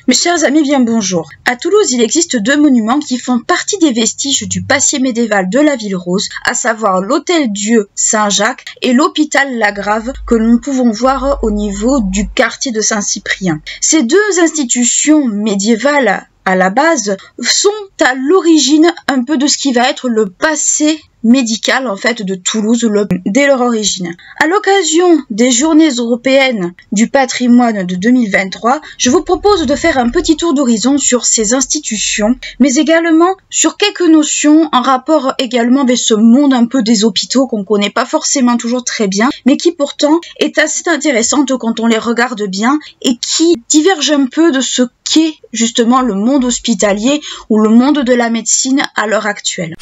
Mes chers amis, bien bonjour. À Toulouse, il existe deux monuments qui font partie des vestiges du passé médiéval de la ville rose, à savoir l'Hôtel-Dieu Saint-Jacques et l'Hôpital Lagrave que nous pouvons voir au niveau du quartier de Saint-Cyprien. Ces deux institutions médiévales à la base sont à l'origine un peu de ce qui va être le passé médical en fait de Toulouse dès leur origine. À l'occasion des Journées européennes du patrimoine de 2023, je vous propose de faire un petit tour d'horizon sur ces institutions, mais également sur quelques notions en rapport également avec ce monde un peu des hôpitaux qu'on connaît pas forcément toujours très bien, mais qui pourtant est assez intéressante quand on les regarde bien et qui diverge un peu de ce qu'est justement le monde hospitalier ou le monde de la médecine à l'heure actuelle.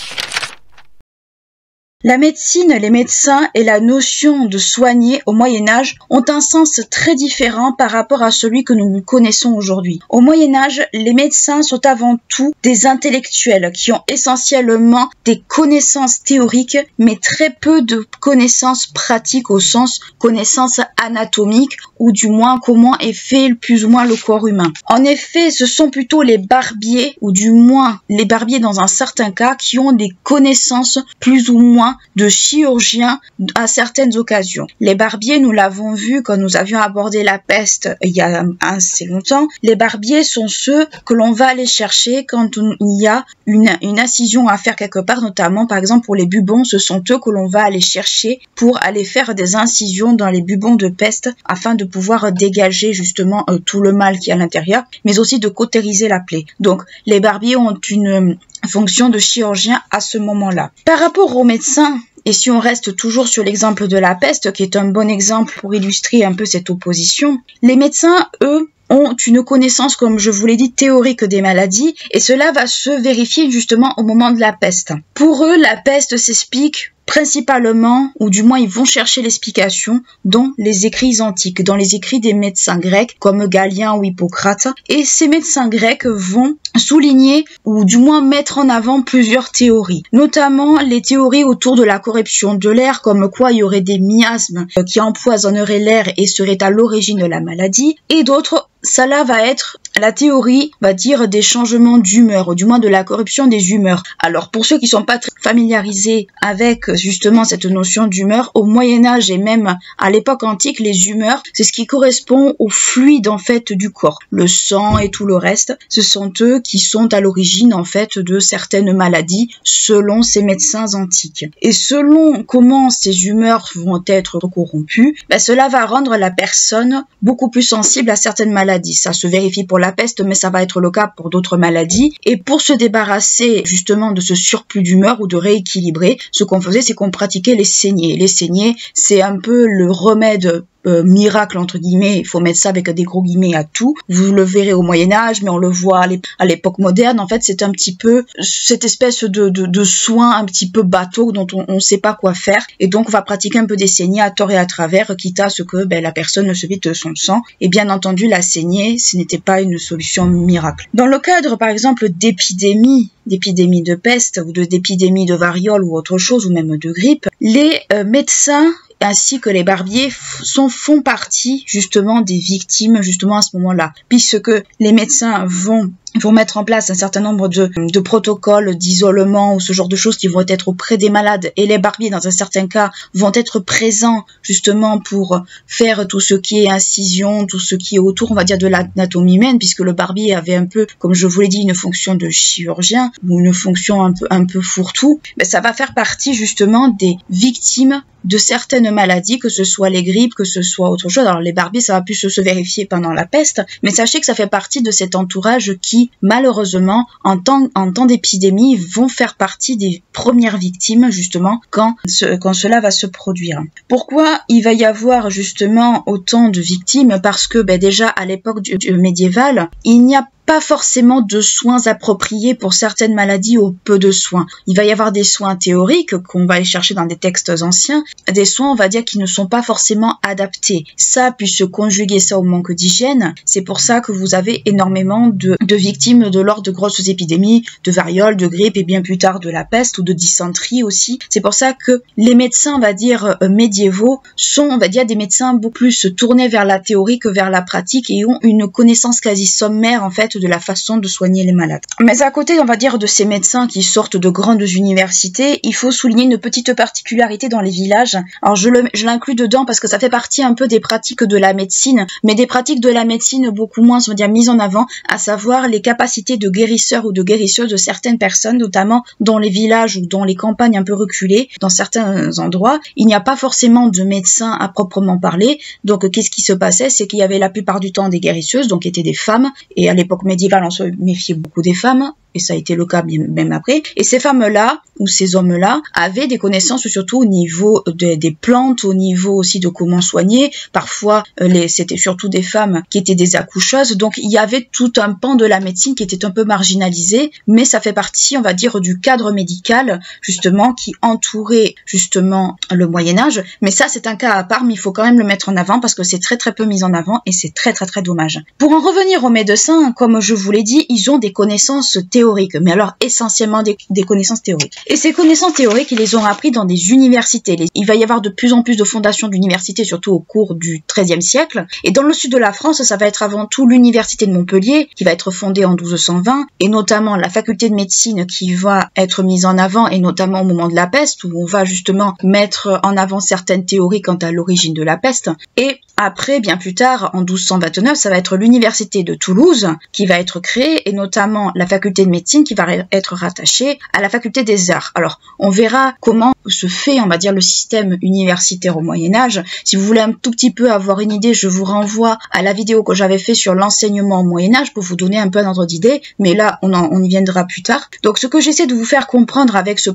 La médecine, les médecins et la notion de soigner au Moyen-Âge ont un sens très différent par rapport à celui que nous connaissons aujourd'hui. Au Moyen-Âge, les médecins sont avant tout des intellectuels qui ont essentiellement des connaissances théoriques, mais très peu de connaissances pratiques au sens connaissances anatomiques ou du moins comment est fait plus ou moins le corps humain. En effet, ce sont plutôt les barbiers ou du moins les barbiers dans un certain cas qui ont des connaissances plus ou moins de chirurgiens à certaines occasions. Les barbiers, nous l'avons vu quand nous avions abordé la peste il y a assez longtemps, les barbiers sont ceux que l'on va aller chercher quand il y a une incision à faire quelque part, notamment par exemple pour les bubons, ce sont eux que l'on va aller chercher pour aller faire des incisions dans les bubons de peste afin de pouvoir dégager justement tout le mal qui est à l'intérieur, mais aussi de cautériser la plaie. Donc les barbiers ont une fonction de chirurgien à ce moment-là. Par rapport aux médecins, et si on reste toujours sur l'exemple de la peste, qui est un bon exemple pour illustrer un peu cette opposition, les médecins, eux, ont une connaissance, comme je vous l'ai dit, théorique des maladies, et cela va se vérifier justement au moment de la peste. Pour eux, la peste s'explique principalement, ou du moins ils vont chercher l'explication dans les écrits antiques, dans les écrits des médecins grecs comme Galien ou Hippocrate, et ces médecins grecs vont souligner ou du moins mettre en avant plusieurs théories, notamment les théories autour de la corruption de l'air, comme quoi il y aurait des miasmes qui empoisonneraient l'air et seraient à l'origine de la maladie, et d'autres, cela va être la théorie, va dire, des changements d'humeur, ou du moins de la corruption des humeurs. Alors pour ceux qui sont pas très familiarisés avec justement cette notion d'humeur, au Moyen-Âge et même à l'époque antique, les humeurs, c'est ce qui correspond au fluide en fait du corps. Le sang et tout le reste, ce sont eux qui sont à l'origine en fait de certaines maladies selon ces médecins antiques. Et selon comment ces humeurs vont être corrompues, cela va rendre la personne beaucoup plus sensible à certaines maladies. Ça se vérifie pour la peste, mais ça va être le cas pour d'autres maladies. Et pour se débarrasser justement de ce surplus d'humeur ou de rééquilibrer, ce qu'on faisait, c'est qu'on pratiquait les saignées. Les saignées, c'est un peu le remède miracle entre guillemets, il faut mettre ça avec des gros guillemets à tout. Vous le verrez au Moyen-Âge, mais on le voit à l'époque moderne. En fait, c'est un petit peu cette espèce de soin un petit peu bateau dont on ne sait pas quoi faire. Et donc, on va pratiquer un peu des saignées à tort et à travers, quitte à ce que la personne ne se vide de son sang. Et bien entendu, la saignée, ce n'était pas une solution miracle. Dans le cadre, par exemple, d'épidémies de peste ou d'épidémies de variole ou autre chose, ou même de grippe, les médecins ainsi que les barbiers font partie justement des victimes justement à ce moment-là, puisque les médecins vont mettre en place un certain nombre de protocoles d'isolement ou ce genre de choses qui vont être auprès des malades, et les barbiers dans un certain cas vont être présents justement pour faire tout ce qui est incision, tout ce qui est autour, on va dire, de l'anatomie humaine, puisque le barbier avait un peu, comme je vous l'ai dit, une fonction de chirurgien ou une fonction un peu fourre-tout. Ça va faire partie justement des victimes de certaines maladies, que ce soit les grippes, que ce soit autre chose. Alors les barbiers, ça va plus se vérifier pendant la peste, mais sachez que ça fait partie de cet entourage qui, malheureusement, en temps d'épidémie, vont faire partie des premières victimes, justement, quand cela va se produire. Pourquoi il va y avoir, justement, autant de victimes? Parce que, déjà, à l'époque du médiéval, il n'y a pas forcément de soins appropriés pour certaines maladies ou peu de soins. Il va y avoir des soins théoriques qu'on va aller chercher dans des textes anciens, des soins, on va dire, qui ne sont pas forcément adaptés. Ça, puis se conjuguer ça au manque d'hygiène, c'est pour ça que vous avez énormément de victimes de lors de grosses épidémies, de variole, de grippe et bien plus tard de la peste ou de dysenterie aussi. C'est pour ça que les médecins, on va dire, médiévaux sont, on va dire, des médecins beaucoup plus tournés vers la théorie que vers la pratique et ont une connaissance quasi sommaire, en fait, de la façon de soigner les malades. Mais à côté, on va dire, de ces médecins qui sortent de grandes universités, il faut souligner une petite particularité dans les villages. Alors, je l'inclus dedans parce que ça fait partie un peu des pratiques de la médecine, mais des pratiques de la médecine beaucoup moins, on va dire, mises en avant, à savoir les capacités de guérisseurs ou de guérisseuses de certaines personnes, notamment dans les villages ou dans les campagnes un peu reculées, dans certains endroits. Il n'y a pas forcément de médecins à proprement parler. Donc, qu'est-ce qui se passait? C'est qu'il y avait la plupart du temps des guérisseuses, donc étaient des femmes, et à l'époque médiévale, on se méfiait beaucoup des femmes, et ça a été le cas même après. Et ces femmes-là, ou ces hommes-là, avaient des connaissances surtout au niveau des plantes, au niveau aussi de comment soigner. Parfois, c'était surtout des femmes qui étaient des accoucheuses. Donc, il y avait tout un pan de la médecine qui était un peu marginalisé, mais ça fait partie, on va dire, du cadre médical, justement, qui entourait, justement, le Moyen-Âge. Mais ça, c'est un cas à part, mais il faut quand même le mettre en avant parce que c'est très très peu mis en avant et c'est très très très dommage. Pour en revenir aux médecins, comme je vous l'ai dit, ils ont des connaissances théoriques, mais alors essentiellement des connaissances théoriques. Et ces connaissances théoriques, ils les ont appris dans des universités. Il va y avoir de plus en plus de fondations d'universités, surtout au cours du XIIIe siècle. Et dans le sud de la France, ça va être avant tout l'université de Montpellier, qui va être fondée en 1220, et notamment la faculté de médecine qui va être mise en avant, et notamment au moment de la peste, où on va justement mettre en avant certaines théories quant à l'origine de la peste. Et après, bien plus tard, en 1229, ça va être l'université de Toulouse qui va être créée, et notamment la faculté de médecine qui va être rattachée à la faculté des arts. Alors, on verra comment se fait, on va dire, le système universitaire au Moyen-Âge. Si vous voulez un tout petit peu avoir une idée, je vous renvoie à la vidéo que j'avais fait sur l'enseignement au Moyen-Âge pour vous donner un peu un ordre d'idée, mais là, on y viendra plus tard. Donc, ce que j'essaie de vous faire comprendre avec ces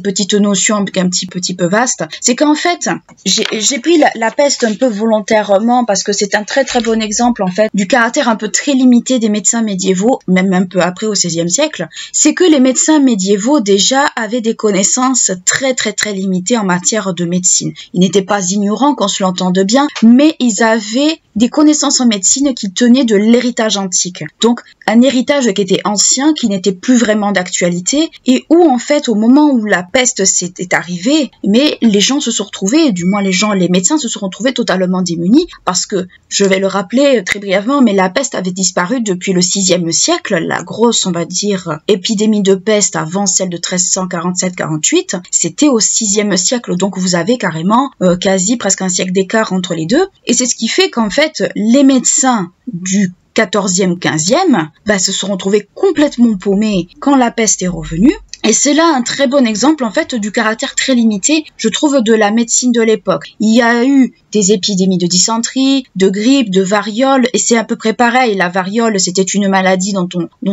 petites notions un petit peu vastes, c'est qu'en fait, j'ai pris la peste un peu volontairement parce que c'est un très très bon exemple, en fait, du caractère un peu très limité des médecins médiévaux, même un peu après au XVIe siècle. C'est que les médecins médiévaux, déjà, avaient des connaissances très très très limitées en matière de médecine. Ils n'étaient pas ignorants, qu'on se l'entende bien, mais ils avaient des connaissances en médecine qui tenaient de l'héritage antique. Donc, un héritage qui était ancien, qui n'était plus vraiment d'actualité, et où, en fait, au moment où la peste s'était arrivée, mais les gens se sont retrouvés, du moins les médecins se sont retrouvés totalement démunis, parce que, je vais le rappeler très brièvement, mais la peste avait disparu depuis le VIe siècle, la grosse, on va dire, épidémie de peste avant celle de 1347-48, c'était au VIe siècle, donc vous avez carrément quasi presque un siècle d'écart entre les deux, et c'est ce qui fait qu'en fait, les médecins du 14e, 15e, se sont retrouvés complètement paumés quand la peste est revenue. Et c'est là un très bon exemple, en fait, du caractère très limité, je trouve, de la médecine de l'époque. Il y a eu des épidémies de dysenterie, de grippe, de variole, et c'est à peu près pareil. La variole, c'était une maladie dont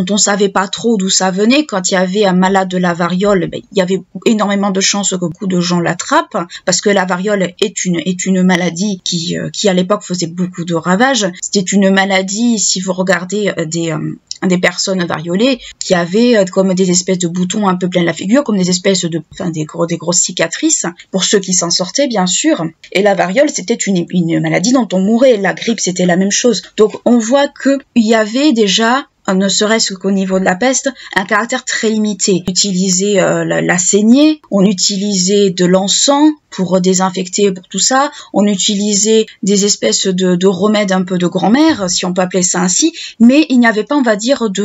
on savait pas trop d'où ça venait. Quand il y avait un malade de la variole, il y avait énormément de chances que beaucoup de gens l'attrapent, parce que la variole est une maladie qui à l'époque faisait beaucoup de ravages. C'était une maladie, si vous regardez des personnes variolées qui avaient comme des espèces de boutons un peu plein de la figure, comme des espèces des grosses cicatrices, pour ceux qui s'en sortaient, bien sûr. Et la variole, c'était une maladie dont on mourait. La grippe, c'était la même chose. Donc, on voit qu'il y avait déjà, ne serait-ce qu'au niveau de la peste, un caractère très limité. On utilisait la saignée, on utilisait de l'encens pour désinfecter, pour tout ça. On utilisait des espèces de remèdes un peu de grand-mère, si on peut appeler ça ainsi, mais il n'y avait pas, on va dire, de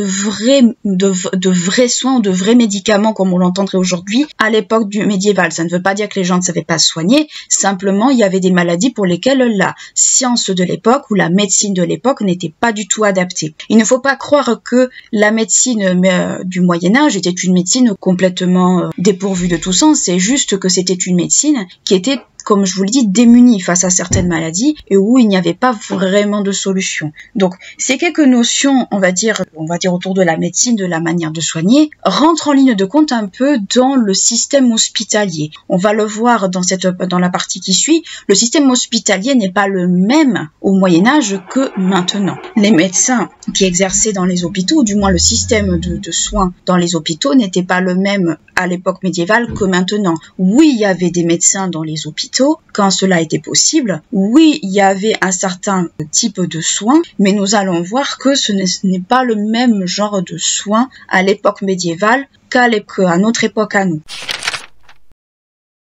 vrais soins ou de vrais médicaments comme on l'entendrait aujourd'hui à l'époque du médiéval. Ça ne veut pas dire que les gens ne savaient pas soigner, simplement il y avait des maladies pour lesquelles la science de l'époque ou la médecine de l'époque n'était pas du tout adaptée. Il ne faut pas croire que la médecine du Moyen-Âge était une médecine complètement dépourvue de tout sens, c'est juste que c'était une médecine qui était comme je vous l'ai dit, démunis face à certaines maladies et où il n'y avait pas vraiment de solution. Donc, ces quelques notions, on va dire autour de la médecine, de la manière de soigner, rentrent en ligne de compte un peu dans le système hospitalier. On va le voir dans la partie qui suit. Le système hospitalier n'est pas le même au Moyen-Âge que maintenant. Les médecins qui exerçaient dans les hôpitaux, ou du moins le système de soins dans les hôpitaux, n'était pas le même à l'époque médiévale que maintenant. Oui, il y avait des médecins dans les hôpitaux quand cela était possible. Oui, il y avait un certain type de soins, mais nous allons voir que ce n'est pas le même genre de soins à l'époque médiévale qu'à notre époque à nous.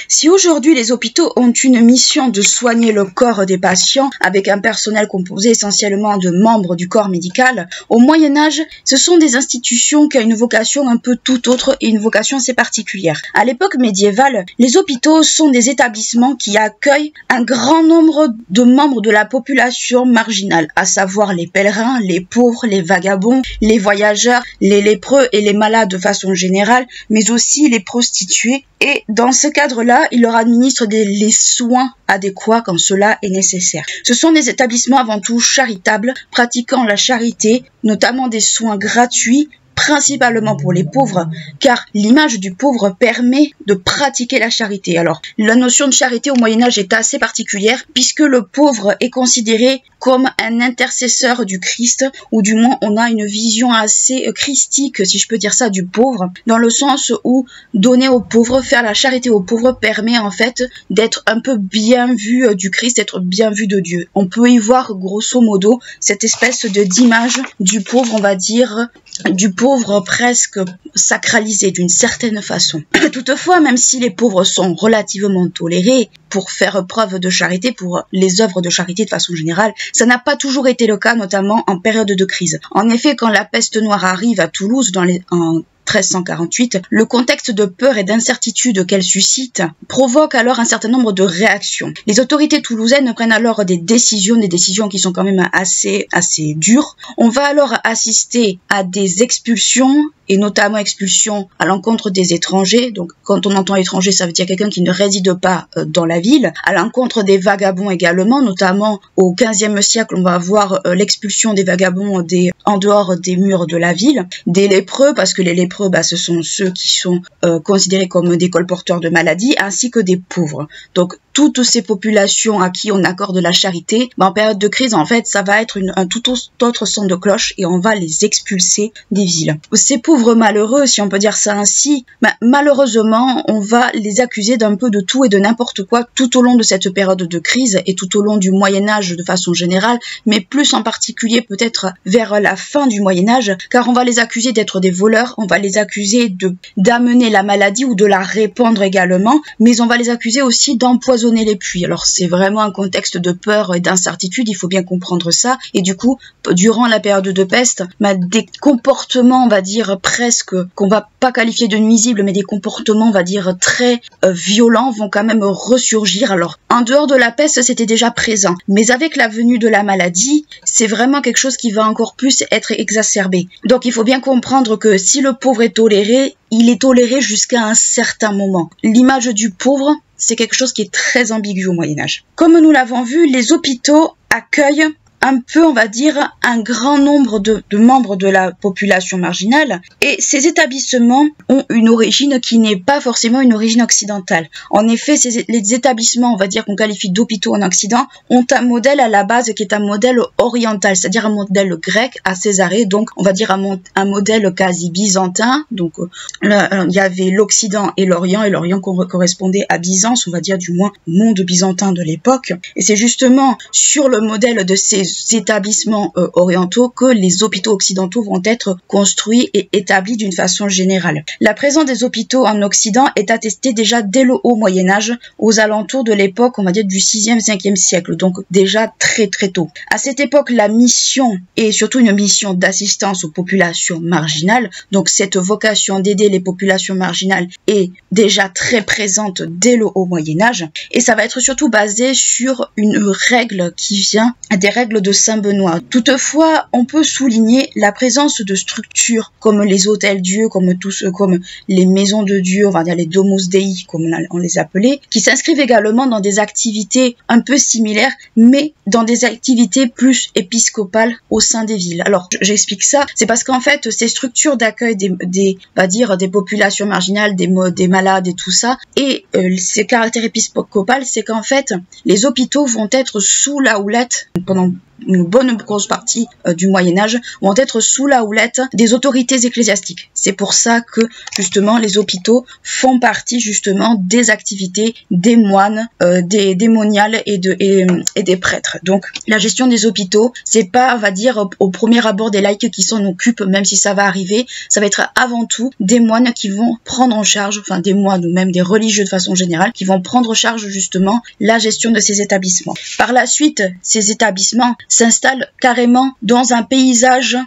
Si aujourd'hui les hôpitaux ont une mission de soigner le corps des patients avec un personnel composé essentiellement de membres du corps médical, au Moyen-Âge, ce sont des institutions qui ont une vocation un peu tout autre et une vocation assez particulière. À l'époque médiévale, les hôpitaux sont des établissements qui accueillent un grand nombre de membres de la population marginale, à savoir les pèlerins, les pauvres, les vagabonds, les voyageurs, les lépreux et les malades de façon générale, mais aussi les prostituées. Et dans ce cadre-là, il leur administre les soins adéquats quand cela est nécessaire. Ce sont des établissements avant tout charitables, pratiquant la charité, notamment des soins gratuits, principalement pour les pauvres, car l'image du pauvre permet de pratiquer la charité. Alors, la notion de charité au Moyen-Âge est assez particulière, puisque le pauvre est considéré comme un intercesseur du Christ, ou du moins on a une vision assez christique, si je peux dire ça, du pauvre, dans le sens où donner aux pauvres, faire la charité aux pauvres permet en fait d'être un peu bien vu du Christ, d'être bien vu de Dieu. On peut y voir grosso modo cette espèce d'image du pauvre, on va dire, du pauvre presque sacralisé d'une certaine façon. Toutefois, même si les pauvres sont relativement tolérés pour faire preuve de charité, pour les œuvres de charité de façon générale, ça n'a pas toujours été le cas, notamment en période de crise. En effet, quand la peste noire arrive à Toulouse en 1348, le contexte de peur et d'incertitude qu'elle suscite provoque alors un certain nombre de réactions. Les autorités toulousaines prennent alors des décisions qui sont quand même assez dures. On va alors assister à des expulsions, et notamment expulsion à l'encontre des étrangers. Donc, quand on entend étranger, ça veut dire quelqu'un qui ne réside pas dans la ville. À l'encontre des vagabonds également, notamment au XVe siècle, on va avoir l'expulsion des vagabonds en dehors des murs de la ville. Des lépreux, parce que les lépreux, ce sont ceux qui sont considérés comme des colporteurs de maladies, ainsi que des pauvres. Donc, toutes ces populations à qui on accorde la charité, en période de crise, en fait, ça va être un tout autre son de cloche et on va les expulser des villes. Ces pauvres malheureux, si on peut dire ça ainsi, malheureusement, on va les accuser d'un peu de tout et de n'importe quoi tout au long de cette période de crise et tout au long du Moyen-Âge de façon générale, mais plus en particulier peut-être vers la fin du Moyen-Âge, car on va les accuser d'être des voleurs, on va les accuser d'amener la maladie ou de la répandre également, mais on va les accuser aussi d'empoisonner les puits. Alors c'est vraiment un contexte de peur et d'incertitude, il faut bien comprendre ça, et du coup, durant la période de peste, des comportements, on va dire presque, qu'on va pas qualifier de nuisibles, mais des comportements, on va dire très violents vont quand même ressurgir. Alors, en dehors de la peste, c'était déjà présent, mais avec la venue de la maladie, c'est vraiment quelque chose qui va encore plus être exacerbé. Donc il faut bien comprendre que si le pauvre est toléré, il est toléré jusqu'à un certain moment. L'image du pauvre, c'est quelque chose qui est très ambigu au Moyen-Âge. Comme nous l'avons vu, les hôpitaux accueillent un peu, on va dire, un grand nombre de membres de la population marginale, et ces établissements ont une origine qui n'est pas forcément une origine occidentale. En effet, les établissements, on va dire qu'on qualifie d'hôpitaux en Occident, ont un modèle à la base qui est un modèle oriental, c'est-à-dire un modèle grec à Césarée, donc on va dire un modèle quasi byzantin. Donc il y avait l'Occident et l'Orient correspondait à Byzance, on va dire du moins monde byzantin de l'époque, et c'est justement sur le modèle de ces établissements orientaux que les hôpitaux occidentaux vont être construits et établis d'une façon générale. La présence des hôpitaux en Occident est attestée déjà dès le haut Moyen-Âge, aux alentours de l'époque, on va dire du 6e, 5e siècle, donc déjà très très tôt. À cette époque, la mission est surtout une mission d'assistance aux populations marginales, donc cette vocation d'aider les populations marginales est déjà très présente dès le haut Moyen-Âge, et ça va être surtout basé sur une règle qui vient des règles de Saint-Benoît. Toutefois, on peut souligner la présence de structures comme les hôtels-dieux, comme les maisons de Dieu, on va dire les Domus Dei, comme on les appelait, qui s'inscrivent également dans des activités un peu similaires, mais dans des activités plus épiscopales au sein des villes. Alors, j'explique ça, c'est parce qu'en fait, ces structures d'accueil des populations marginales, des malades et tout ça, et ces caractères épiscopales, c'est qu'en fait, les hôpitaux vont être sous la houlette pendant une bonne grosse partie du Moyen-Âge vont être sous la houlette des autorités ecclésiastiques. C'est pour ça que justement les hôpitaux font partie justement des activités des moines, des moniales et des prêtres. Donc la gestion des hôpitaux, c'est pas, on va dire, au premier abord des laïcs qui s'en occupent, même si ça va arriver, ça va être avant tout des moines qui vont prendre en charge, enfin des moines ou même des religieux de façon générale, qui vont prendre en charge justement la gestion de ces établissements. Par la suite, ces établissements s'installe carrément dans un paysage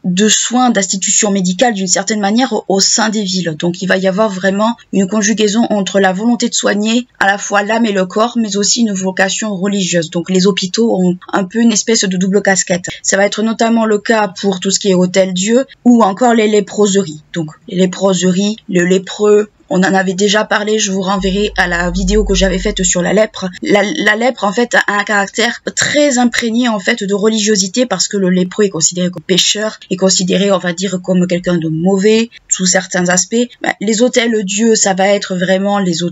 de soins, d'institutions médicales d'une certaine manière au sein des villes. Donc il va y avoir vraiment une conjugaison entre la volonté de soigner à la fois l'âme et le corps, mais aussi une vocation religieuse. Donc les hôpitaux ont un peu une espèce de double casquette. Ça va être notamment le cas pour tout ce qui est hôtel-dieu ou encore les léproseries. Donc les léproseries, le lépreux, on en avait déjà parlé, je vous renverrai à la vidéo que j'avais faite sur la lèpre. La lèpre, en fait, a un caractère très imprégné, en fait, de religiosité parce que le lépreux est considéré comme pécheur, est considéré, on va dire, comme quelqu'un de mauvais, sous certains aspects. Les hôtels-dieux, ça va être vraiment les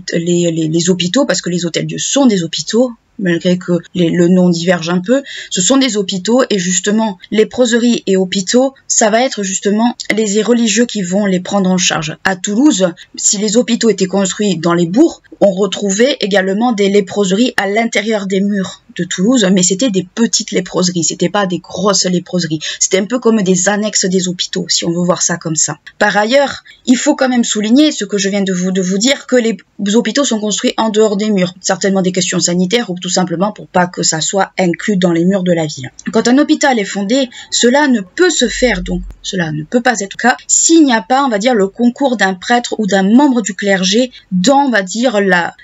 hôpitaux, parce que les hôtels-dieux sont des hôpitaux, malgré que le nom diverge un peu, ce sont des hôpitaux et justement léproseries et hôpitaux, ça va être justement les religieux qui vont les prendre en charge. À Toulouse, si les hôpitaux étaient construits dans les bourgs, on retrouvait également des léproseries à l'intérieur des murs de Toulouse, mais c'était des petites léproseries, c'était pas des grosses léproseries, c'était un peu comme des annexes des hôpitaux, si on veut voir ça comme ça. Par ailleurs, il faut quand même souligner ce que je viens de vous dire, que les hôpitaux sont construits en dehors des murs, certainement des questions sanitaires ou tout simplement pour pas que ça soit inclus dans les murs de la ville. Quand un hôpital est fondé, cela ne peut se faire, donc cela ne peut pas être le cas, s'il n'y a pas, on va dire, le concours d'un prêtre ou d'un membre du clergé dans, on va dire,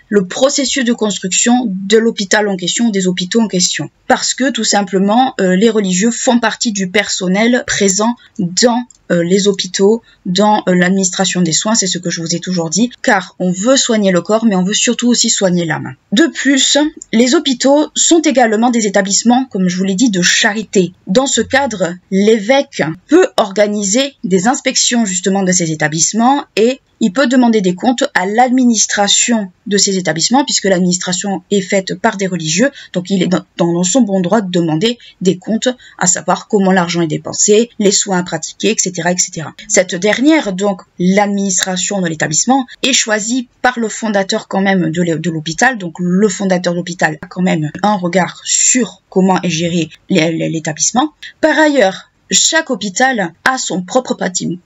le processus de construction de l'hôpital en question, des hôpitaux en question. Parce que, tout simplement, les religieux font partie du personnel présent dans les hôpitaux, dans l'administration des soins, c'est ce que je vous ai toujours dit, car on veut soigner le corps, mais on veut surtout aussi soigner l'âme. De plus, les hôpitaux sont également des établissements, comme je vous l'ai dit, de charité. Dans ce cadre, l'évêque peut organiser des inspections justement de ces établissements et il peut demander des comptes à l'administration de ces établissements, puisque l'administration est faite par des religieux, donc il est dans son bon droit de demander des comptes, à savoir comment l'argent est dépensé, les soins pratiqués, etc., etc. Cette dernière, donc l'administration de l'établissement, est choisie par le fondateur quand même de l'hôpital, donc le fondateur de l'hôpital a quand même un regard sur comment est géré l'établissement. Par ailleurs, chaque hôpital a son propre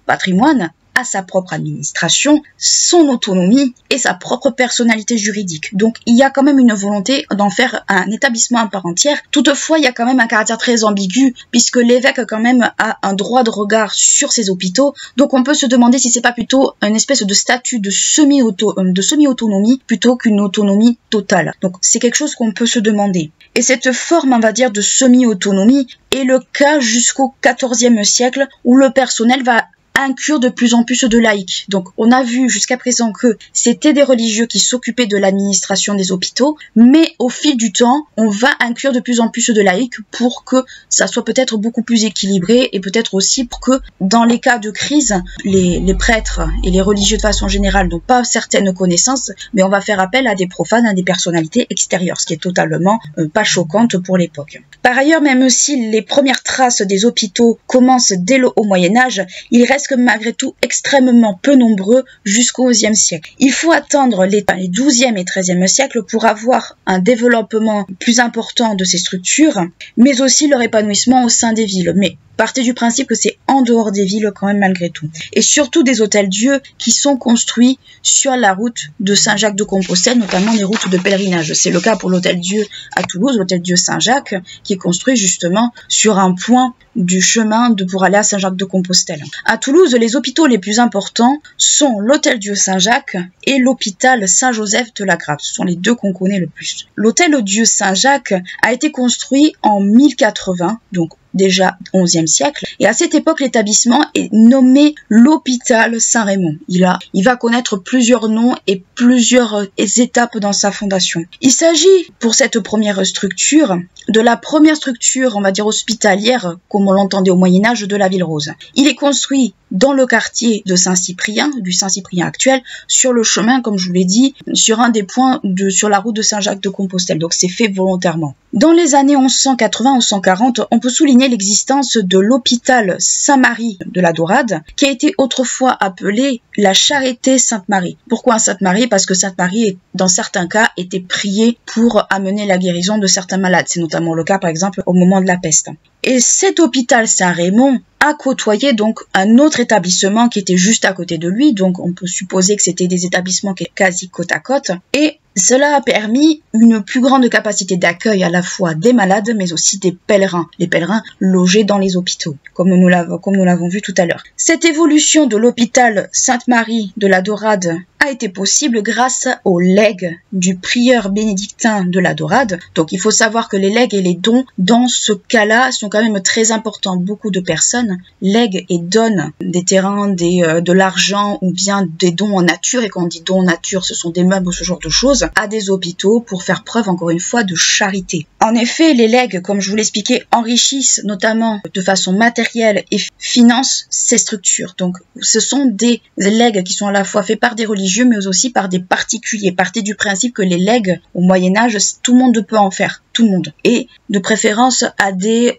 patrimoine, à sa propre administration, son autonomie et sa propre personnalité juridique. Donc il y a quand même une volonté d'en faire un établissement à part entière. Toutefois, il y a quand même un caractère très ambigu puisque l'évêque quand même a un droit de regard sur ces hôpitaux. Donc on peut se demander si c'est pas plutôt une espèce de statut de semi-autonomie plutôt qu'une autonomie totale. Donc c'est quelque chose qu'on peut se demander. Et cette forme, on va dire, de semi-autonomie est le cas jusqu'au XIVe siècle où le personnel va inclure de plus en plus de laïcs. Donc on a vu jusqu'à présent que c'était des religieux qui s'occupaient de l'administration des hôpitaux, mais au fil du temps, on va inclure de plus en plus de laïcs pour que ça soit peut-être beaucoup plus équilibré et peut-être aussi pour que dans les cas de crise, les prêtres et les religieux de façon générale n'ont pas certaines connaissances, mais on va faire appel à des profanes, à des personnalités extérieures, ce qui est totalement pas choquante pour l'époque. Par ailleurs, même si les premières traces des hôpitaux commencent dès le haut Moyen-Âge, il reste que malgré tout extrêmement peu nombreux jusqu'au XIe siècle. Il faut attendre les XIIe et XIIIe siècles pour avoir un développement plus important de ces structures, mais aussi leur épanouissement au sein des villes. Mais partez du principe que c'est en dehors des villes quand même malgré tout. Et surtout des hôtels-dieux qui sont construits sur la route de Saint-Jacques de Compostelle, notamment des routes de pèlerinage. C'est le cas pour l'hôtel-dieu à Toulouse, l'hôtel-dieu Saint-Jacques, qui est construit justement sur un point du chemin pour aller à Saint-Jacques-de-Compostelle. À Toulouse, les hôpitaux les plus importants sont l'Hôtel-Dieu Saint-Jacques et l'hôpital Saint-Joseph de la Grappe. Ce sont les deux qu'on connaît le plus. L'Hôtel-Dieu Saint-Jacques a été construit en 1080, donc déjà 11e siècle, et à cette époque l'établissement est nommé l'hôpital Saint-Raymond. Il va connaître plusieurs noms et plusieurs étapes dans sa fondation. Il s'agit pour cette première structure de la première structure, on va dire hospitalière, comme on l'entendait au Moyen-Âge, de la Ville Rose. Il est construit dans le quartier de Saint-Cyprien, du Saint-Cyprien actuel, sur le chemin, comme je vous l'ai dit, sur un des points sur la route de Saint-Jacques-de-Compostelle. Donc c'est fait volontairement. Dans les années 1180-1140, on peut souligner l'existence de l'hôpital Saint-Marie de la Daurade, qui a été autrefois appelé la Charité Sainte-Marie. Pourquoi Sainte-Marie? Parce que Sainte-Marie, dans certains cas, était priée pour amener la guérison de certains malades. C'est notamment le cas, par exemple, au moment de la peste. Et cet hôpital Saint-Raymond a côtoyé donc un autre établissement qui était juste à côté de lui, donc on peut supposer que c'était des établissements qui étaient quasi côte à côte, et cela a permis une plus grande capacité d'accueil à la fois des malades mais aussi des pèlerins, les pèlerins logés dans les hôpitaux, comme nous l'avons vu tout à l'heure. Cette évolution de l'hôpital Sainte-Marie de la Daurade a été possible grâce aux legs du prieur bénédictin de la Daurade. Donc il faut savoir que les legs et les dons dans ce cas-là sont quand même très importants. Beaucoup de personnes lèguent et donnent des terrains, de l'argent ou bien des dons en nature, et quand on dit dons en nature, ce sont des meubles ou ce genre de choses, à des hôpitaux pour faire preuve encore une fois de charité. En effet, les legs, comme je vous l'expliquais, enrichissent notamment de façon matérielle et financent ces structures. Donc ce sont des legs qui sont à la fois faits par des religieux mais aussi par des particuliers. Partez du principe que les legs au Moyen-Âge, tout le monde peut en faire. Tout le monde. Et de préférence à des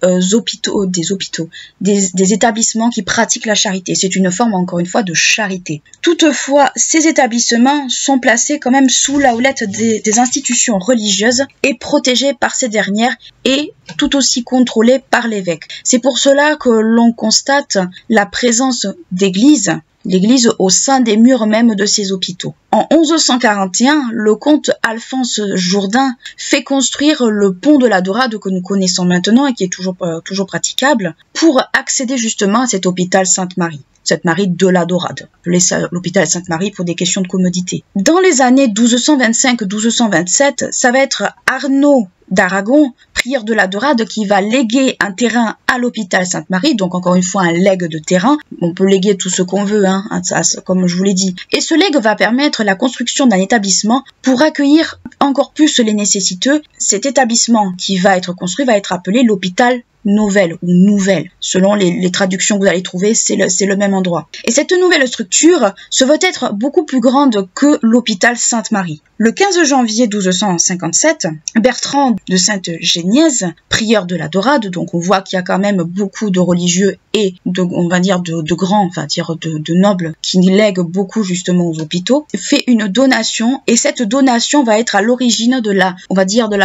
établissements qui pratiquent la charité. C'est une forme, encore une fois, de charité. Toutefois, ces établissements sont placés quand même sous la houlette des institutions religieuses et protégés par ces dernières et tout aussi contrôlés par l'évêque. C'est pour cela que l'on constate la présence d'églises, l'église au sein des murs même de ces hôpitaux. En 1141, le comte Alphonse Jourdain fait construire le pont de la Daurade que nous connaissons maintenant et qui est toujours praticable pour accéder justement à cet hôpital Sainte-Marie. Sainte-Marie de la Daurade, appelé l'hôpital Sainte-Marie pour des questions de commodité. Dans les années 1225-1227, ça va être Arnaud d'Aragon, prieur de la Daurade, qui va léguer un terrain à l'hôpital Sainte-Marie, donc encore une fois un legs de terrain. On peut léguer tout ce qu'on veut, comme je vous l'ai dit. Et ce legs va permettre la construction d'un établissement pour accueillir encore plus les nécessiteux. Cet établissement qui va être construit va être appelé l'hôpital Nouvelle ou Nouvelle, selon les traductions que vous allez trouver, c'est le même endroit. Et cette nouvelle structure se veut être beaucoup plus grande que l'hôpital Sainte-Marie. Le 15 janvier 1257, Bertrand de Sainte-Génièse, prieur de la Daurade, donc on voit qu'il y a quand même beaucoup de religieux et de grands, de nobles qui lèguent beaucoup justement aux hôpitaux, fait une donation, et cette donation va être à l'origine de la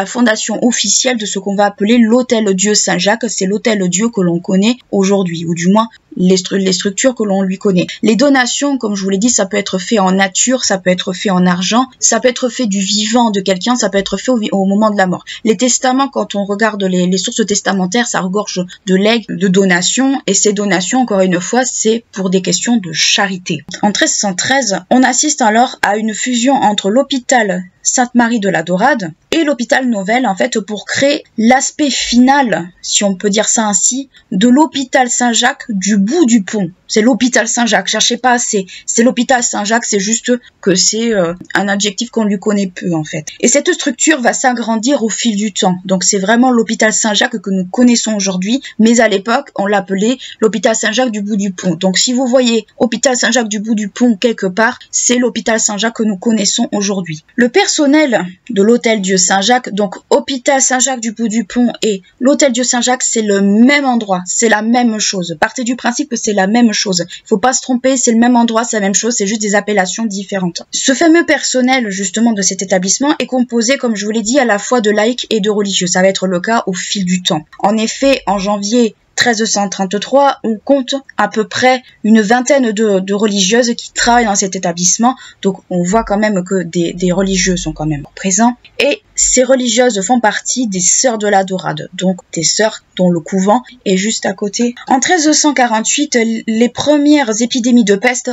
fondation officielle de ce qu'on va appeler l'Hôtel-Dieu Saint-Jacques. C'est l'Hôtel-Dieu que l'on connaît aujourd'hui, ou du moins les structures que l'on lui connaît. Les donations, comme je vous l'ai dit, ça peut être fait en nature, ça peut être fait en argent, ça peut être fait du vivant de quelqu'un, ça peut être fait au moment de la mort. Les testaments, quand on regarde les sources testamentaires, ça regorge de legs, de donations, et ces donations, encore une fois, c'est pour des questions de charité. En 1313, on assiste alors à une fusion entre l'hôpital Sainte-Marie de la Daurade et l'hôpital Nouvelle, en fait, pour créer l'aspect final, si on peut dire ça ainsi, de l'hôpital Saint-Jacques du bout du pont. C'est l'hôpital Saint-Jacques, cherchez pas, c'est l'hôpital Saint-Jacques, c'est juste que c'est un adjectif qu'on lui connaît peu, en fait. Et cette structure va s'agrandir au fil du temps. Donc c'est vraiment l'hôpital Saint-Jacques que nous connaissons aujourd'hui, mais à l'époque, on l'appelait l'hôpital Saint-Jacques du bout du pont. Donc si vous voyez hôpital Saint-Jacques du bout du pont quelque part, c'est l'hôpital Saint-Jacques que nous connaissons aujourd'hui. Le personnel de l'Hôtel-Dieu Saint-Jacques, donc hôpital Saint-Jacques du bout du pont et l'Hôtel-Dieu Saint-Jacques, c'est le même endroit, c'est la même chose. Partez du principe que c'est la même chose. Il faut pas se tromper, c'est le même endroit, c'est la même chose, c'est juste des appellations différentes. Ce fameux personnel, justement, de cet établissement est composé, comme je vous l'ai dit, à la fois de laïcs et de religieux. Ça va être le cas au fil du temps. En effet, en janvier 1333, on compte à peu près une vingtaine de religieuses qui travaillent dans cet établissement. Donc on voit quand même que des religieux sont quand même présents. Et ces religieuses font partie des sœurs de la Dorade, donc des sœurs dont le couvent est juste à côté. En 1348, les premières épidémies de peste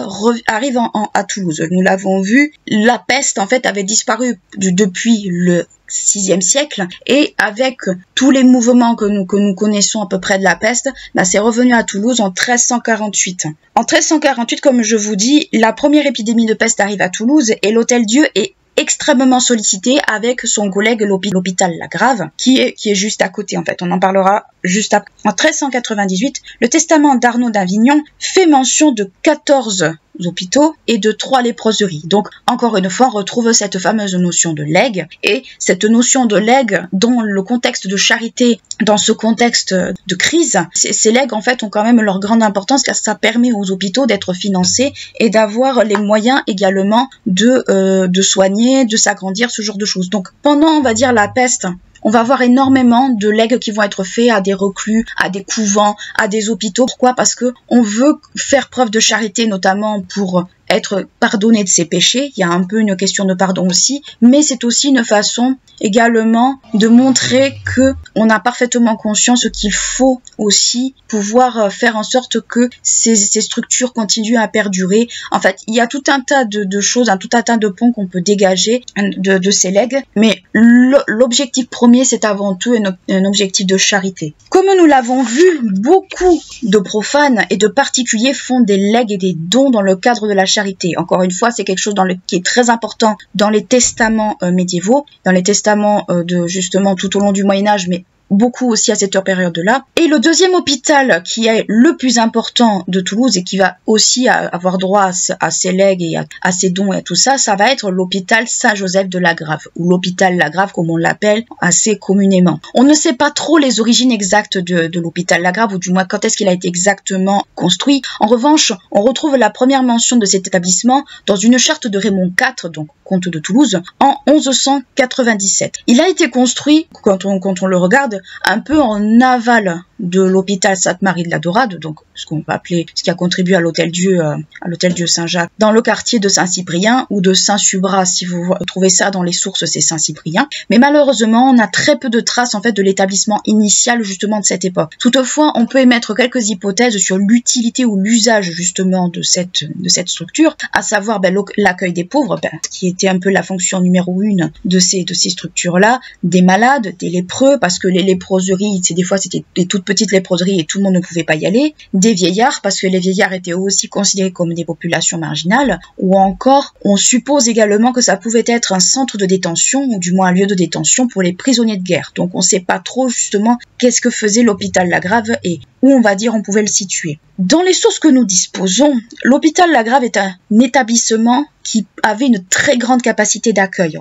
arrivent à Toulouse. Nous l'avons vu, la peste en fait avait disparu depuis le 6e siècle, et avec tous les mouvements que nous connaissons à peu près de la peste, c'est revenu à Toulouse en 1348. En 1348, comme je vous dis, la première épidémie de peste arrive à Toulouse et l'Hôtel-Dieu est extrêmement sollicité avec son collègue l'hôpital Lagrave, qui est juste à côté en fait. On en parlera juste après. En 1398, le testament d'Arnaud d'Avignon fait mention de 14 hôpitaux et de 3 léproseries. Donc, encore une fois, on retrouve cette fameuse notion de legs, et cette notion de legs dans le contexte de charité, dans ce contexte de crise, ces legs, en fait, ont quand même leur grande importance car ça permet aux hôpitaux d'être financés et d'avoir les moyens également de soigner, de s'agrandir, ce genre de choses. Donc, pendant, on va dire, la peste, on va avoir énormément de legs qui vont être faits à des reclus, à des couvents, à des hôpitaux. Pourquoi? Parce que on veut faire preuve de charité, notamment pour être pardonné de ses péchés. Il y a un peu une question de pardon aussi, mais c'est aussi une façon également de montrer que on a parfaitement conscience qu'il faut aussi pouvoir faire en sorte que ces structures continuent à perdurer. En fait, il y a tout un tas de choses, tout un tas de ponts qu'on peut dégager de ces legs, mais l'objectif premier, c'est avant tout un objectif de charité. Comme nous l'avons vu, beaucoup de profanes et de particuliers font des legs et des dons dans le cadre de la charité. Encore une fois, c'est quelque chose qui est très important dans les testaments médiévaux, dans les testaments de justement tout au long du Moyen-Âge, mais beaucoup aussi à cette période-là. Et le deuxième hôpital qui est le plus important de Toulouse et qui va aussi avoir droit à ses legs et à ses dons et tout ça, ça va être l'hôpital Saint-Joseph de Lagrave, ou l'hôpital Lagrave comme on l'appelle assez communément. On ne sait pas trop les origines exactes de l'hôpital Lagrave, ou du moins quand est-ce qu'il a été exactement construit. En revanche, on retrouve la première mention de cet établissement dans une charte de Raymond IV, donc comte de Toulouse, en 1197. Il a été construit, quand on le regarde, un peu en aval de l'hôpital Sainte-Marie de la Dorade, donc ce qu'on peut appeler, ce qui a contribué à l'Hôtel-Dieu Saint-Jacques, dans le quartier de Saint-Cyprien ou de Saint-Subrat. Si vous trouvez ça dans les sources, c'est Saint-Cyprien. Mais malheureusement, on a très peu de traces en fait de l'établissement initial justement de cette époque. Toutefois, on peut émettre quelques hypothèses sur l'utilité ou l'usage justement de cette structure, à savoir l'accueil des pauvres, qui était un peu la fonction numéro 1 de ces structures-là, des malades, des lépreux, parce que les léproseries, des fois c'était des toutes petites léproseries et tout le monde ne pouvait pas y aller, des vieillards, parce que les vieillards étaient aussi considérés comme des populations marginales, ou encore, on suppose également que ça pouvait être un centre de détention, ou du moins un lieu de détention pour les prisonniers de guerre. Donc on ne sait pas trop justement qu'est-ce que faisait l'hôpital Lagrave et où on va dire on pouvait le situer. Dans les sources que nous disposons, l'hôpital Lagrave est un établissement qui avait une très grande capacité d'accueil.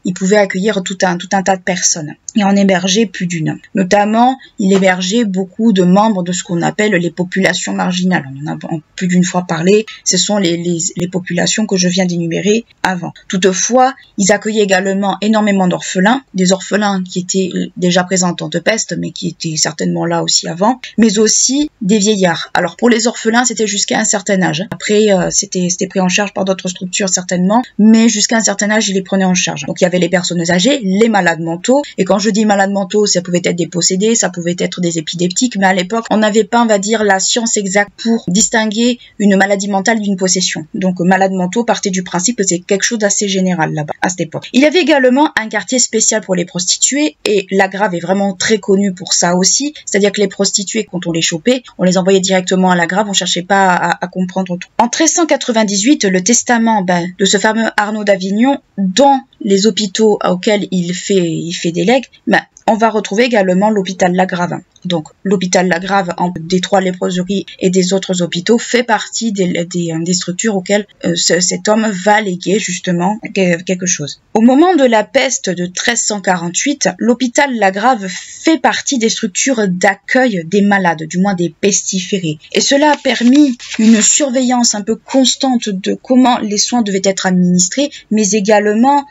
Il pouvait accueillir tout un tas de personnes et en héberger plus d'une. Notamment, il hébergeait beaucoup de membres de ce qu'on appelle les populations marginales. On en a plus d'une fois parlé. Ce sont les populations que je viens d'énumérer avant. Toutefois, ils accueillaient également énormément d'orphelins, des orphelins qui étaient déjà présents en temps de peste, mais qui étaient certainement là aussi avant, mais aussi des vieillards. Alors pour les orphelins, c'était jusqu'à un certain âge. Après, c'était pris en charge par d'autres structures certainement, mais jusqu'à un certain âge, ils les prenaient en charge. Donc il y avait les personnes âgées, les malades mentaux, et quand je dis malades mentaux, ça pouvait être des possédés, ça pouvait être des épileptiques, mais à l'époque, on n'avait pas, on va dire, la science exacte pour distinguer une maladie mentale d'une possession. Donc malades mentaux partait du principe que c'est quelque chose d'assez général là-bas, à cette époque. Il y avait également un quartier spécial pour les prostituées, et Lagrave est vraiment très connu pour ça aussi, c'est-à-dire que les prostituées, quand on les chopait, on les envoyait directement à Lagrave, on cherchait pas à comprendre tout. En 1398, le testament de ce fameux Arnaud d'Avignon, dans les hôpitaux auxquels il fait des legs, on va retrouver également l'hôpital Lagrave. Donc l'hôpital Lagrave, des 3 léproseries et des autres hôpitaux, fait partie des structures auxquelles cet homme va léguer justement quelque chose. Au moment de la peste de 1348, l'hôpital Lagrave fait partie des structures d'accueil des malades, du moins des pestiférés. Et cela a permis une surveillance un peu constante de comment les soins devaient être administrés, mais également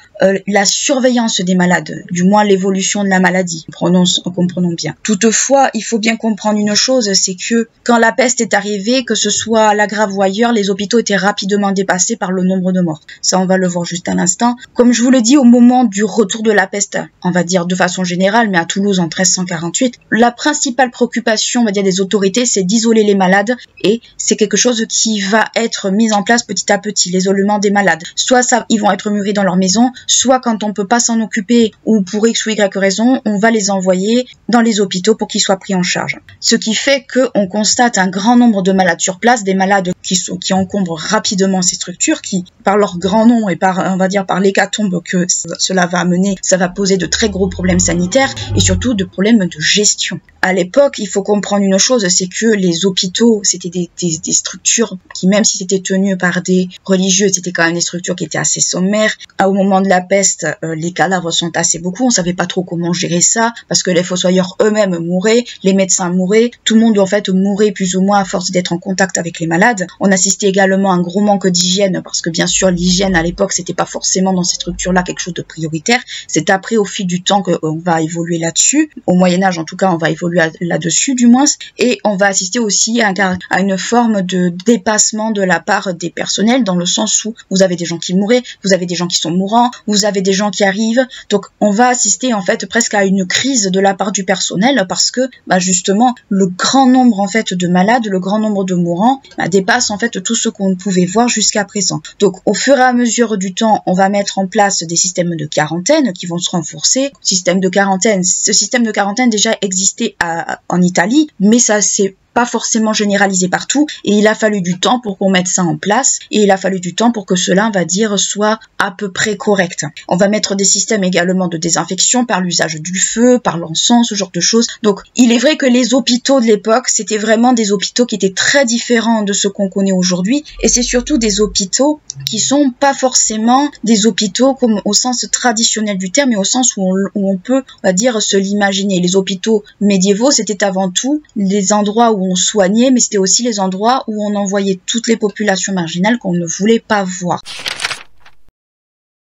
la surveillance des malades, du moins l'évolution de la maladie, comprenons bien. Toutefois, il faut bien comprendre une chose, c'est que quand la peste est arrivée, que ce soit à la Grave ou ailleurs, les hôpitaux étaient rapidement dépassés par le nombre de morts. Ça, on va le voir juste un instant. Comme je vous l'ai dit, au moment du retour de la peste, on va dire de façon générale, mais à Toulouse en 1348, la principale préoccupation, on va dire, des autorités, c'est d'isoler les malades, et c'est quelque chose qui va être mis en place petit à petit, l'isolement des malades. Soit ils vont être murés dans leur maison, soit quand on peut pas s'en occuper, ou pour X ou Y raison, on va les envoyer dans les hôpitaux pour qu'ils soient pris en charge. Ce qui fait qu'on constate un grand nombre de malades sur place, des malades qui encombrent rapidement ces structures, qui, par leur grand nom et on va dire par l'hécatombe que cela va amener, ça va poser de très gros problèmes sanitaires et surtout de problèmes de gestion. À l'époque, il faut comprendre une chose, c'est que les hôpitaux, c'était des structures qui, même si c'était tenu par des religieux, c'était quand même des structures qui étaient assez sommaires. Au moment de la peste, les cadavres sont assez beaucoup, on savait pas trop comment gérer ça, parce que les fossoyeurs eux-mêmes mouraient, les médecins mouraient, tout le monde en fait mourait plus ou moins à force d'être en contact avec les malades. On assistait également à un gros manque d'hygiène, parce que bien sûr l'hygiène à l'époque, c'était pas forcément dans ces structures-là quelque chose de prioritaire. C'est après, au fil du temps, qu'on va évoluer là-dessus. Au Moyen-Âge, en tout cas, on va évoluer là-dessus du moins, et on va assister aussi à une forme de dépassement de la part des personnels, dans le sens où vous avez des gens qui mouraient, vous avez des gens qui sont mourants, vous avez des gens qui arrivent, donc on va assister en fait presque à une crise de la part du personnel, parce que justement le grand nombre en fait de malades, le grand nombre de mourants dépasse en fait tout ce qu'on pouvait voir jusqu'à présent. Donc au fur et à mesure du temps, on va mettre en place des systèmes de quarantaine qui vont se renforcer. Ce système de quarantaine déjà existait en Italie, mais ça c'est pas forcément généralisé partout, et il a fallu du temps pour qu'on mette ça en place, et il a fallu du temps pour que cela, on va dire, soit à peu près correct. On va mettre des systèmes également de désinfection par l'usage du feu, par l'encens, ce genre de choses. Donc il est vrai que les hôpitaux de l'époque, c'était vraiment des hôpitaux qui étaient très différents de ce qu'on connaît aujourd'hui, et c'est surtout des hôpitaux qui sont pas forcément des hôpitaux comme au sens traditionnel du terme, mais au sens où on peut, on va dire, se l'imaginer. Les hôpitaux médiévaux, c'était avant tout les endroits où on soignait, mais c'était aussi les endroits où on envoyait toutes les populations marginales qu'on ne voulait pas voir.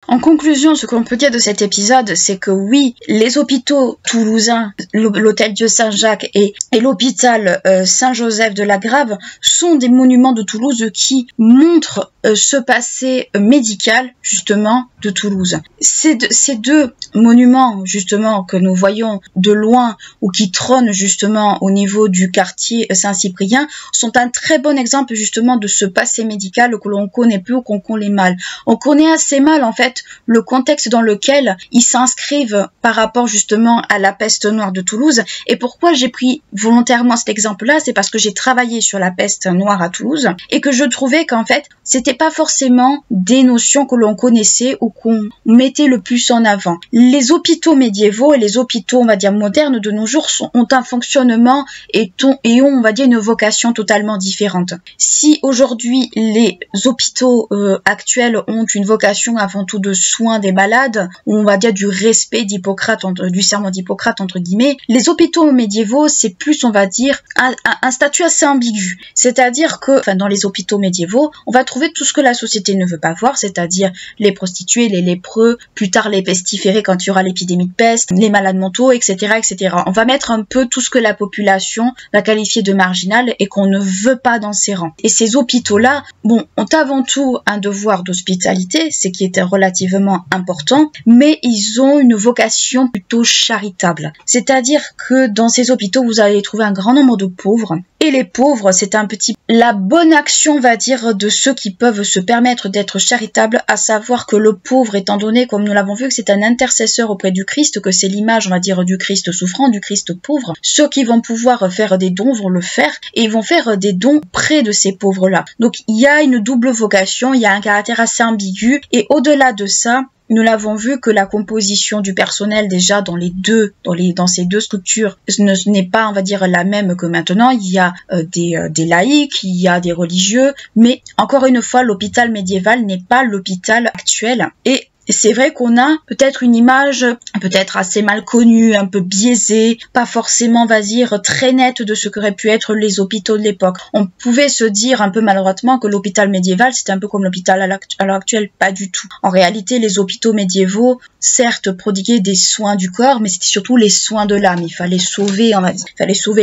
En conclusion, ce qu'on peut dire de cet épisode, c'est que oui, les hôpitaux toulousains, l'hôtel Dieu Saint-Jacques et l'hôpital Saint-Joseph de la Grave sont des monuments de Toulouse qui montrent ce passé médical, justement, de Toulouse. Ces deux monuments, justement, que nous voyons de loin ou qui trônent, justement, au niveau du quartier Saint-Cyprien, sont un très bon exemple, justement, de ce passé médical que l'on connaît peu ou qu'on connaît mal. On connaît assez mal, en fait, le contexte dans lequel ils s'inscrivent par rapport, justement, à la peste noire de Toulouse. Et pourquoi j'ai pris volontairement cet exemple-là, c'est parce que j'ai travaillé sur la peste noire à Toulouse et que je trouvais qu'en fait, c'était pas forcément des notions que l'on connaissait ou qu'on mettait le plus en avant. Les hôpitaux médiévaux et les hôpitaux, on va dire, modernes de nos jours ont un fonctionnement et ont, on va dire, une vocation totalement différente. Si aujourd'hui, les hôpitaux actuels ont une vocation avant tout de soins des malades, ou on va dire du respect d'Hippocrate, du serment d'Hippocrate, entre guillemets, les hôpitaux médiévaux, c'est plus, on va dire, un statut assez ambigu. C'est-à-dire que, dans les hôpitaux médiévaux, on va trouver tout ce que la société ne veut pas voir, c'est-à-dire les prostituées, les lépreux, plus tard les pestiférés quand il y aura l'épidémie de peste, les malades mentaux, etc., etc. On va mettre un peu tout ce que la population va qualifier de marginal et qu'on ne veut pas dans ses rangs. Et ces hôpitaux-là, ont avant tout un devoir d'hospitalité, c'est qui est relativement important, mais ils ont une vocation plutôt charitable. C'est-à-dire que dans ces hôpitaux, vous allez trouver un grand nombre de pauvres. Et les pauvres, c'est un petit la bonne action, on va dire, de ceux qui peuvent se permettre d'être charitables, à savoir que le pauvre, étant donné, comme nous l'avons vu, que c'est un intercesseur auprès du Christ, que c'est l'image, on va dire, du Christ souffrant, du Christ pauvre, ceux qui vont pouvoir faire des dons vont le faire, et ils vont faire des dons près de ces pauvres-là. Donc il y a une double vocation, il y a un caractère assez ambigu, et au-delà de ça, nous l'avons vu que la composition du personnel déjà dans ces deux structures n'est pas, on va dire, la même que maintenant. Il y a des laïcs, il y a des religieux, mais encore une fois, l'hôpital médiéval n'est pas l'hôpital actuel. Et Et c'est vrai qu'on a peut-être une image peut-être assez mal connue, un peu biaisée, pas forcément, on va dire, très nette de ce qu'auraient pu être les hôpitaux de l'époque. On pouvait se dire un peu maladroitement que l'hôpital médiéval, c'était un peu comme l'hôpital à l'heure actuelle, pas du tout. En réalité, les hôpitaux médiévaux, certes, prodiguaient des soins du corps, mais c'était surtout les soins de l'âme. Il fallait sauver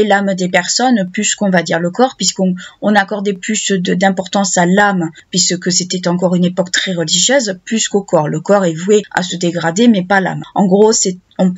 l'âme des personnes plus qu'on va dire le corps, puisqu'on accordait plus d'importance à l'âme, puisque c'était encore une époque très religieuse, plus qu'au corps. Le corps est voué à se dégrader, mais pas l'âme. En gros, on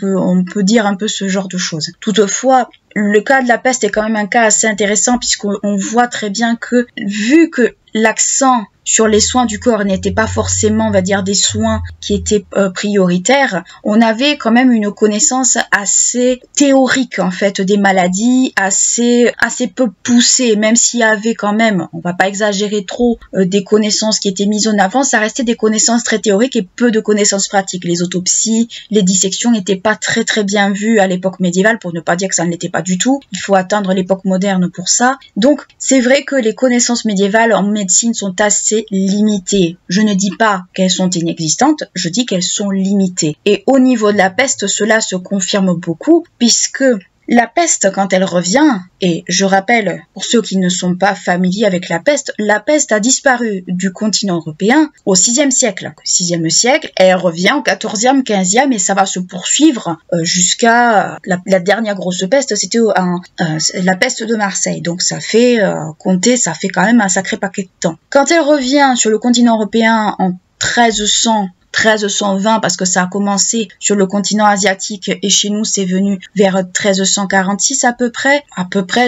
peut dire un peu ce genre de choses. Toutefois, le cas de la peste est quand même un cas assez intéressant, puisqu'on voit très bien que, vu que l'accent sur les soins du corps n'était pas forcément, on va dire, des soins qui étaient prioritaires, on avait quand même une connaissance assez théorique, en fait, des maladies, assez peu poussée, même s'il y avait quand même, on va pas exagérer trop, des connaissances qui étaient mises en avant, ça restait des connaissances très théoriques et peu de connaissances pratiques. Les autopsies, les dissections n'étaient pas très bien vues à l'époque médiévale, pour ne pas dire que ça ne l'était pas du tout. Il faut attendre l'époque moderne pour ça. Donc, c'est vrai que les connaissances médiévales en médecine sont assez limitées. Je ne dis pas qu'elles sont inexistantes, je dis qu'elles sont limitées. Et au niveau de la peste, cela se confirme beaucoup, puisque la peste, quand elle revient, et je rappelle, pour ceux qui ne sont pas familiers avec la peste a disparu du continent européen au 6e siècle. 6e siècle, elle revient au 14e, 15e, et ça va se poursuivre jusqu'à la dernière grosse peste, c'était la peste de Marseille. Donc ça fait ça fait quand même un sacré paquet de temps. Quand elle revient sur le continent européen en 1320, parce que ça a commencé sur le continent asiatique et chez nous c'est venu vers 1346 à peu près,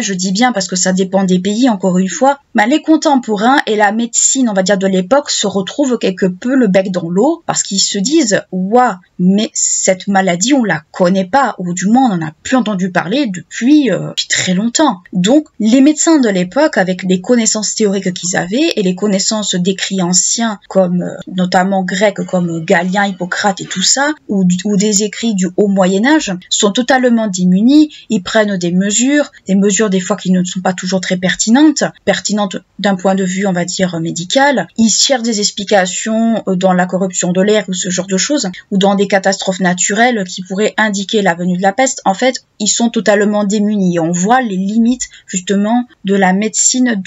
je dis bien parce que ça dépend des pays encore une fois, mais les contemporains et la médecine, on va dire, de l'époque se retrouvent quelque peu le bec dans l'eau, parce qu'ils se disent « Ouah, mais cette maladie on la connaît pas, ou du moins on en a plus entendu parler depuis très longtemps ». Donc les médecins de l'époque, avec les connaissances théoriques qu'ils avaient et les connaissances d'écrits anciens comme notamment grecs comme Galien, Hippocrate et tout ça, ou des écrits du haut Moyen-Âge, sont totalement démunis. Ils prennent des mesures des fois qui ne sont pas toujours très pertinentes d'un point de vue, on va dire, médical. Ils cherchent des explications dans la corruption de l'air ou ce genre de choses, ou dans des catastrophes naturelles qui pourraient indiquer la venue de la peste. En fait, ils sont totalement démunis. On voit les limites, justement, de la médecine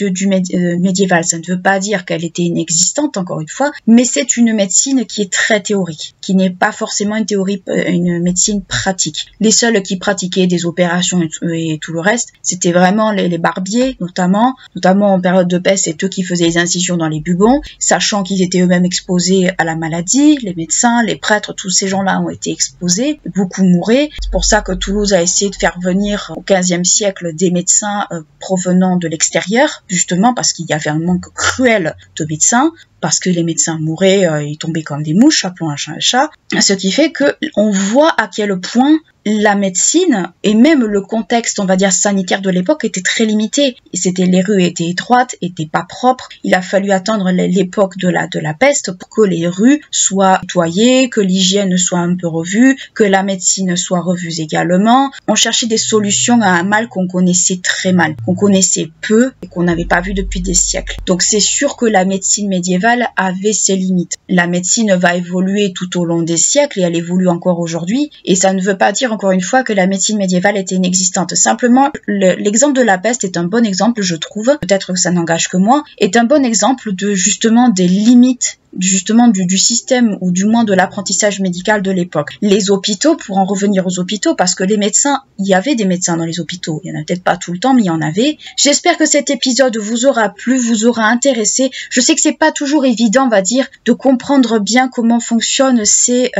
médiévale. Ça ne veut pas dire qu'elle était inexistante, encore une fois, mais c'est une médecine qui est très théorique, qui n'est pas forcément une médecine pratique. Les seuls qui pratiquaient des opérations et tout le reste, c'était vraiment les barbiers, notamment en période de peste, c'est eux qui faisaient les incisions dans les bubons, sachant qu'ils étaient eux-mêmes exposés à la maladie. Les médecins, les prêtres, tous ces gens-là ont été exposés, beaucoup mouraient. C'est pour ça que Toulouse a essayé de faire venir au XVe siècle des médecins provenant de l'extérieur, justement parce qu'il y avait un manque cruel de médecins, parce que les médecins mouraient, ils tombaient comme des mouches, appelons un chat un chat, ce qui fait que on voit à quel point la médecine et même le contexte, on va dire, sanitaire de l'époque était très limité. Les rues étaient étroites, étaient pas propres. Il a fallu attendre l'époque de la peste pour que les rues soient nettoyées, que l'hygiène soit un peu revue, que la médecine soit revue également. On cherchait des solutions à un mal qu'on connaissait très mal, qu'on connaissait peu et qu'on n'avait pas vu depuis des siècles. Donc c'est sûr que la médecine médiévale avait ses limites. La médecine va évoluer tout au long des siècles et elle évolue encore aujourd'hui. Et ça ne veut pas dire encore une fois que la médecine médiévale était inexistante. Simplement, l'exemple de la peste est un bon exemple, je trouve, peut-être que ça n'engage que moi, est un bon exemple de justement des limites justement du système ou du moins de l'apprentissage médical de l'époque. Les hôpitaux, pour en revenir aux hôpitaux, parce que les médecins, il y avait des médecins dans les hôpitaux, il y en a peut-être pas tout le temps, mais il y en avait. J'espère que cet épisode vous aura plu, vous aura intéressé. Je sais que c'est pas toujours évident, on va dire, de comprendre bien comment fonctionnent ces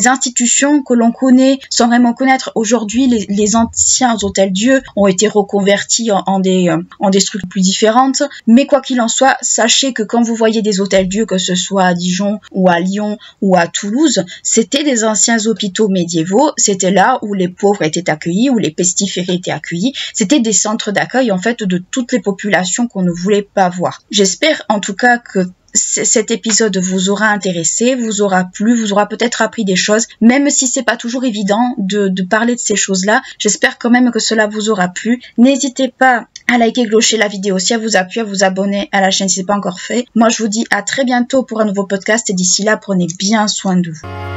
institutions que l'on connaît sans vraiment connaître. Aujourd'hui, les anciens hôtels-dieux ont été reconvertis en des structures plus différentes, mais quoi qu'il en soit, sachez que quand vous voyez des hôtels-dieux, que ce soit à Dijon ou à Lyon ou à Toulouse, c'était des anciens hôpitaux médiévaux, c'était là où les pauvres étaient accueillis, où les pestiférés étaient accueillis, c'était des centres d'accueil en fait de toutes les populations qu'on ne voulait pas voir. J'espère en tout cas que cet épisode vous aura intéressé, vous aura plu, vous aura peut-être appris des choses, même si c'est pas toujours évident de parler de ces choses-là. J'espère quand même que cela vous aura plu. N'hésitez pas à liker, clocher la vidéo si elle vous a plu, à vous abonner à la chaîne si ce n'est pas encore fait. Moi, je vous dis à très bientôt pour un nouveau podcast et d'ici là, prenez bien soin de vous.